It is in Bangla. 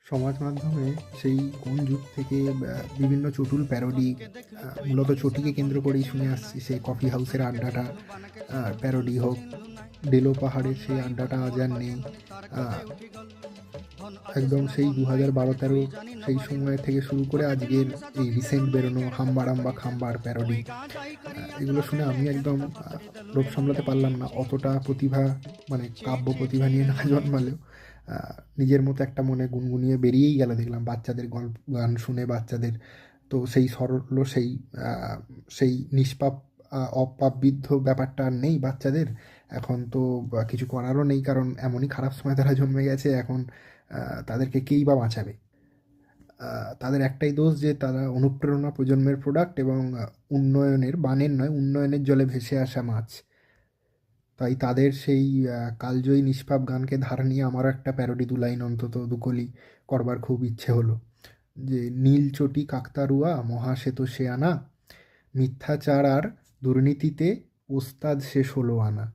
সমাজ মাধ্যমে সেই কোন যুগ থেকে বিভিন্ন চটুল প্যারোডি, মূলত চটিকে কেন্দ্র করেই শুনে আসছি। সেই কফি হাউসের আড্ডাটা প্যারোডি হোক, ডেলো পাহাড়ের সেই আড্ডাটা আজ আর নেই। একদম সেই 2012-13 সেই সময় থেকে শুরু করে আজকের এই রিসেন্ট বেরোনো হাম্বারাম্বা খাম্বার প্যারোডি, এগুলো শুনে আমি একদম লোভ সামলাতে পারলাম না। অতটা প্রতিভা, মানে কাব্য প্রতিভা নিয়ে না জন্মালেও নিজের মতো একটা মনে গুনগুনিয়ে বেরিয়েই গেল। দেখলাম বাচ্চাদের গল্প গান শুনে বাচ্চাদের তো সেই সরল, সেই সেই নিষ্পাপ অপাপবিদ্ধ ব্যাপারটা আর নেই বাচ্চাদের। এখন তো কিছু করারও নেই, কারণ এমনই খারাপ সময় তারা জন্মে গেছে। এখন তাদেরকে কেই বা বাঁচাবে? তাদের একটাই দোষ যে তারা অনুপ্রেরণা প্রজন্মের প্রোডাক্ট, এবং উন্নয়নের, বানের নয় উন্নয়নের জলে ভেসে আসা মাছ। তাই তাদের সেই কালজয়ী নিষ্পাপ গানকে ধার নিয়ে আমারও একটা প্যারোডি দু লাইন অন্তত দুকলি করবার খুব ইচ্ছে হলো। যে নীল চটি কাকতারুয়া মহাশ্বেত সে আনা, মিথ্যাচার আর দুর্নীতিতে ওস্তাদ সে 16 আনা।